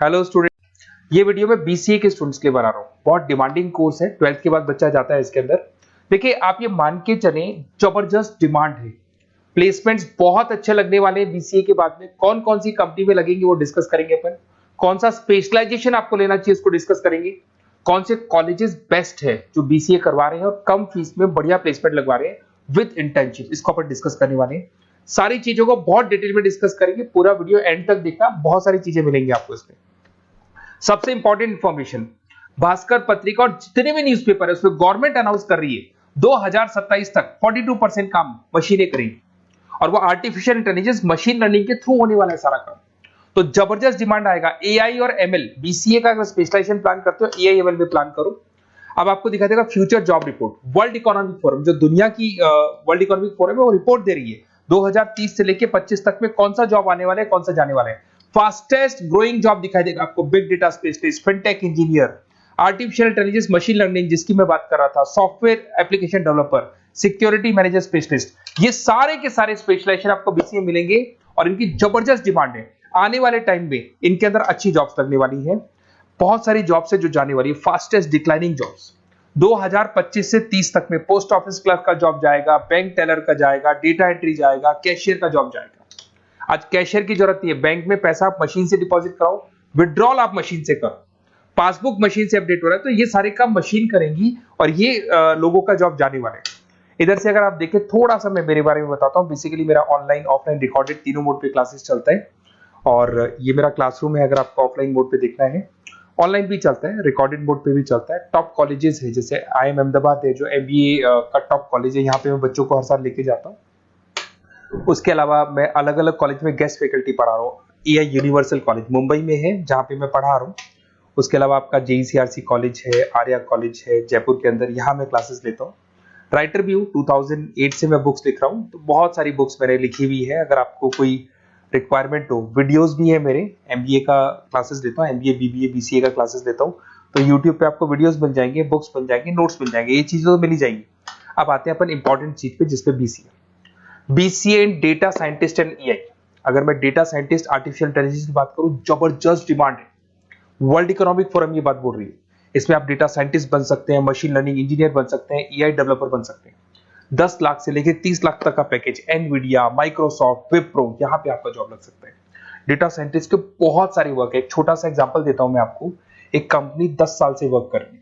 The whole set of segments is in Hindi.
हेलो स्टूडेंट, ये वीडियो मैं बीसीए के स्टूडेंट्स के लिए बना रहा हूँ। बहुत डिमांडिंग कोर्स है, 12th के बाद बच्चा जाता है इसके अंदर। देखिए, आप ये मान के चलें, जबरदस्त डिमांड है। प्लेसमेंट्स बहुत अच्छे लगने वाले हैं बीसीए के बाद में। कौन कौन सी कंपनी में लगेंगे वो डिस्कस करेंगे अपन। कौन सा स्पेशलाइजेशन आपको लेना चाहिए उसको डिस्कस करेंगे। कौन से कॉलेजेस बेस्ट है जो बीसीए करवा रहे हैं और कम फीस में बढ़िया प्लेसमेंट लगवा रहे हैं विद इंटर्नशिप, इसको अपन डिस्कस करने वाले हैं। सारी चीजों को बहुत डिटेल में डिस्कस करेंगे। पूरा वीडियो एंड तक देखना, बहुत सारी चीजें मिलेंगी आपको इसमें। सबसे इंपॉर्टेंट इंफॉर्मेशन, भास्कर पत्रिका और जितने भी न्यूज़पेपर है उसमें गवर्नमेंट अनाउंस कर रही है 2027 तक 42% काम मशीनें करेंगी और वो आर्टिफिशियल इंटेलिजेंस मशीन लर्निंग के थ्रू होने वाला है सारा काम। तो जबरदस्त डिमांड आएगा। एआई और एमएल, बीसीए का अगर स्पेशलाइजेशन प्लान करते हो एआई एमएल में प्लान करो। अब आपको दिखा देगा future job report. World economic forum, जो दुनिया की वर्ल्ड इकोनॉमिक फोरम है, वो रिपोर्ट दे रही है 2030 से लेके 25 तक में कौन सा जॉब आने वाला है, कौन सा जाने वाला है। फास्टेस्ट ग्रोइंग जॉब दिखाई देगा आपको, big data specialist, fintech engineer, artificial intelligence machine learning जिसकी मैं बात कर रहा था, software application developer, security manager specialist. ये सारे के सारे स्पेशलाइजेशन आपको बीसीए मिलेंगे और इनकी जबरदस्त डिमांड है। आने वाले टाइम में इनके अंदर अच्छी जॉब्स लगने वाली है। बहुत सारी जॉब्स है जो जाने वाली है। फास्टेस्ट डिक्लाइनिंग जॉब्स 2025 से 30 तक में पोस्ट ऑफिस क्लर्क का जॉब जाएगा, बैंक टेलर का जाएगा, डेटा एंट्री जाएगा, कैशियर का जॉब जाएगा। आज कैशियर की जरूरत नहीं है। बैंक में पैसा आप मशीन से डिपॉजिट कराओ, विड्रॉल आप मशीन से करो, पासबुक मशीन से अपडेट हो रहा है, तो ये सारे काम मशीन करेंगी और ये लोगों का जॉब जाने वाले हैं। इधर से अगर आप देखें, थोड़ा सा मैं मेरे बारे में बताता हूँ। बेसिकली मेरा ऑनलाइन ऑफलाइन रिकॉर्डेड तीनों मोड पे क्लासेस चलता है और ये मेरा क्लासरूम है। अगर आपको ऑफलाइन मोड पे देखना है, ऑनलाइन भी चलता है, रिकॉर्डेड मोड पे भी चलता है। टॉप कॉलेजेस है, जैसे IIM अहमदाबाद है जो MBA का टॉप कॉलेज है, यहाँ पे मैं बच्चों को हर साल लेके जाता हूँ। उसके अलावा मैं अलग अलग कॉलेज में गेस्ट फैकल्टी पढ़ा रहा हूँ। AI यूनिवर्सल कॉलेज मुंबई में है जहाँ पे मैं पढ़ा रहा हूँ। उसके अलावा आपका JECRC कॉलेज है, आर्या कॉलेज है जयपुर के अंदर, यहाँ मैं क्लासेस लेता हूँ। राइटर भी हूँ, 2008 से मैं बुक्स लिख रहा हूँ, तो बहुत सारी बुक्स मैंने लिखी हुई है। अगर आपको कोई रिक्वायरमेंट हो, वीडियोस भी है मेरे। MBA का क्लासेस लेता हूँ, MBA BBA BCA का क्लासेस लेता हूँ, तो यूट्यूब पे आपको वीडियोस मिल जाएंगे, बुक्स मिल जाएंगे, नोट्स मिल जाएंगे, ये चीजें तो मिल ही जाएंगी। अब आते हैं अपन इंपॉर्टेंट चीज पे, जिसपे BCA in data scientist and AI। अगर मैं डेटा साइंटिस्ट आर्टिफिशियल इंटेलिजेंस की बात करूं, जबरदस्त डिमांड है। वर्ल्ड इकोनॉमिक फोरम ये बात बोल रही है। इसमें आप डेटा साइंटिस्ट बन सकते हैं, मशीन लर्निंग इंजीनियर बन सकते हैं, AI डेवलपर बन सकते हैं। 10 लाख से लेकर 30 लाख तक का पैकेज, एनवीडिया, माइक्रोसॉफ्ट, विप्रो, यहाँ पे आपका जॉब लग सकता है। डेटा साइंटिस्ट के बहुत सारे वर्क है। एक छोटा सा एग्जांपल देता हूं मैं आपको। एक कंपनी 10 साल से वर्क कर रही है,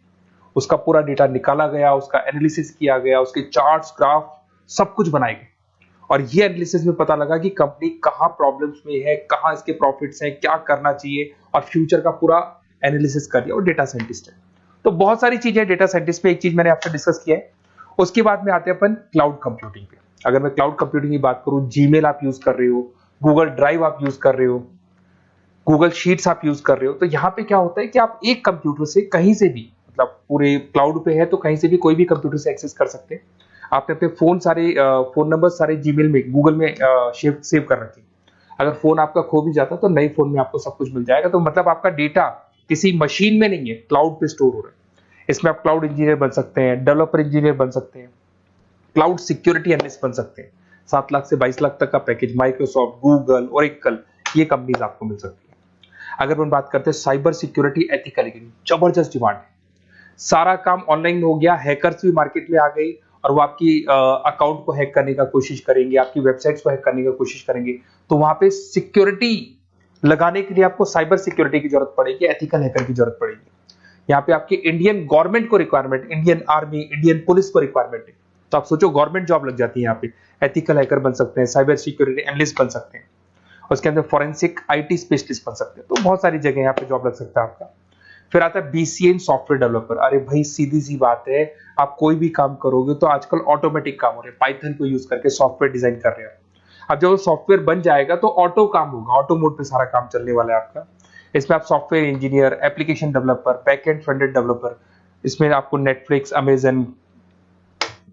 उसका पूरा डेटा निकाला गया, उसका एनालिसिस किया गया, उसके चार्ट्स, ग्राफ सब कुछ बनाए गए और ये एनालिसिस में पता लगा कि कंपनी कहां प्रॉब्लम्स में है, कहां इसके प्रॉफिट्स हैं, क्या करना चाहिए, और फ्यूचर का पूरा एनालिसिस कर दिया। और डेटा साइंटिस्ट है, तो बहुत सारी चीजें डेटा साइंटिस्ट पे। एक चीज मैंने आपसे डिस्कस किया है। उसके बाद में आते हैं अपन क्लाउड कंप्यूटिंग पे। अगर मैं क्लाउड कंप्यूटिंग की बात करूं, जीमेल आप यूज कर रहे हो, गूगल ड्राइव आप यूज कर रहे हो, गूगल शीट्स आप यूज कर रहे हो, तो यहाँ पे क्या होता है कि आप एक कंप्यूटर से कहीं से भी, मतलब पूरे क्लाउड पे है तो कहीं से भी कोई भी कंप्यूटर से एक्सेस कर सकते हैं। आपने अपने फोन नंबर सारे जीमेल में, गूगल में सेव कर रखे। अगर फोन आपका खो भी जाता तो नए फोन में आपको सब कुछ मिल जाएगा। तो मतलब आपका डेटा किसी मशीन में नहीं है, क्लाउड पे स्टोर हो रहा है। इसमें आप क्लाउड इंजीनियर बन सकते हैं, डेवलपर इंजीनियर बन सकते हैं, क्लाउड सिक्योरिटी एनालिस्ट बन सकते हैं। 7 लाख से 22 लाख तक का पैकेज, माइक्रोसॉफ्ट, गूगल, ओरेकल, ये कंपनीज आपको मिल सकती है। अगर हम बात करते हैं साइबर सिक्योरिटी एथिकल हैकिंग, जबरदस्त डिमांड है। सारा काम ऑनलाइन हो गया, हैकर्स भी मार्केट में आ गई और वो आपकी अकाउंट को हैक करने का कोशिश करेंगे, आपकी वेबसाइट्स को हैक करने का कोशिश करेंगे। तो वहां पे सिक्योरिटी लगाने के लिए आपको साइबर सिक्योरिटी की जरूरत पड़ेगी, एथिकल हैकर की जरूरत पड़ेगी। यहाँ पे आपकी इंडियन गवर्नमेंट को requirement, Indian army, Indian police को रिक्वायरमेंट है। तो आप सोचो, गवर्नमेंट जॉब लग जाती है यहाँ पे। एथिकल हैकर बन सकते हैं, साइबर सिक्योरिटी एनालिस्ट बन सकते हैं, उसके अंदर फॉरेंसिक IT स्पेशलिस्ट बन सकते हैं। तो बहुत सारी जगह यहाँ पे जॉब लग सकता है आपका। फिर आता है BCA इन सॉफ्टवेयर डेवलपर। अरे भाई, सीधी सी बात है, आप कोई भी काम करोगे तो आजकल ऑटोमेटिक काम हो रहे हैं, पाइथन को यूज करके सॉफ्टवेयर डिजाइन कर रहे हैं। अब जब सॉफ्टवेयर बन जाएगा तो ऑटो काम होगा, ऑटो मोड पे सारा काम चलने वाला है आपका। इसमें आप software engineer, application developer, backend front-end developer, इसमें आपको नेटफ्लिक्स, अमेजन,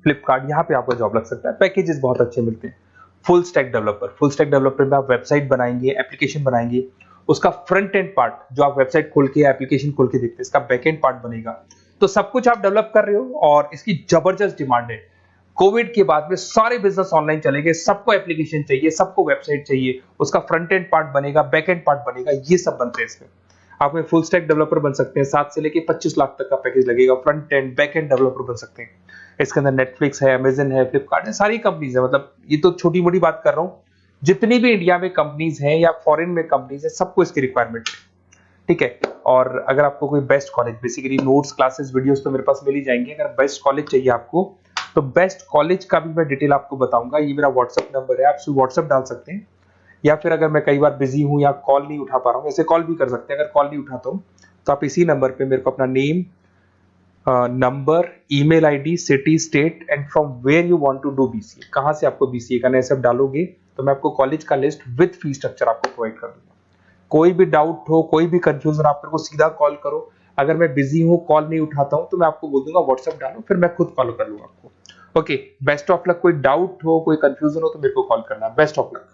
फ्लिपकार्ट, यहाँ पे आपका जॉब लग सकता है। पैकेजेस बहुत अच्छे मिलते हैं। फुल स्टैक डेवलपर में आप वेबसाइट बनाएंगे, एप्लीकेशन बनाएंगे, उसका फ्रंट एंड पार्ट, जो आप वेबसाइट खोल के एप्लीकेशन खोल के देखते हैं, इसका बैक एंड पार्ट बनेगा। तो सब कुछ आप डेवलप कर रहे हो और इसकी जबरदस्त डिमांड है। कोविड के बाद में सारे बिजनेस ऑनलाइन चलेंगे, सबको एप्लीकेशन चाहिए, सबको वेबसाइट चाहिए, उसका फ्रंट एंड पार्ट बनेगा, बैक एंड पार्ट बनेगा, ये सब बनते हैं इसमें। आप में फुल स्टैक डेवलपर बन सकते हैं, 7 से लेके 25 लाख तक का पैकेज लगेगा। Front end back end developer बन सकते हैं। इसके अंदर नेटफ्लिक्स है, अमेजन है, फ्लिपकार्ट है, सारी कंपनीज है। मतलब ये तो छोटी मोटी बात कर रहा हूँ, जितनी भी इंडिया में कंपनीज हैं या फॉरेन में कंपनीज है, सबको इसकी रिक्वायरमेंट है। ठीक है। और अगर आपको कोई best college, basically notes, classes, videos तो मेरे पास मिल ही जाएंगे। अगर बेस्ट कॉलेज चाहिए आपको, तो बेस्ट कॉलेज का भी मैं डिटेल आपको बताऊंगा। ये मेरा व्हाट्सअप नंबर है, आप सिर्फ व्हाट्सअप डाल सकते हैं, या फिर अगर मैं कई बार बिजी हूं या कॉल नहीं उठा पा रहा हूं, ऐसे कॉल भी कर सकते हैं। अगर कॉल नहीं उठाता हूं तो आप इसी नंबर पे मेरे को अपना name, number, email ID, city, state and from where you want to do BCA, कहां से आपको बीसीए करना है, सब डालोगे तो मैं आपको कॉलेज का लिस्ट विद फी स्ट्रक्चर आपको प्रोवाइड कर दूंगा। कोई भी डाउट हो, कोई भी कंफ्यूजन, आप मेरे को सीधा कॉल करो। अगर मैं बिजी हूँ, कॉल नहीं उठाता हूँ, तो मैं आपको बोल दूंगा व्हाट्सएप डालो, फिर मैं खुद कॉल कर लूंगा आपको। Okay, best of luck. कोई डाउट हो, कोई कंफ्यूजन हो तो मेरे को कॉल करना। Best of luck.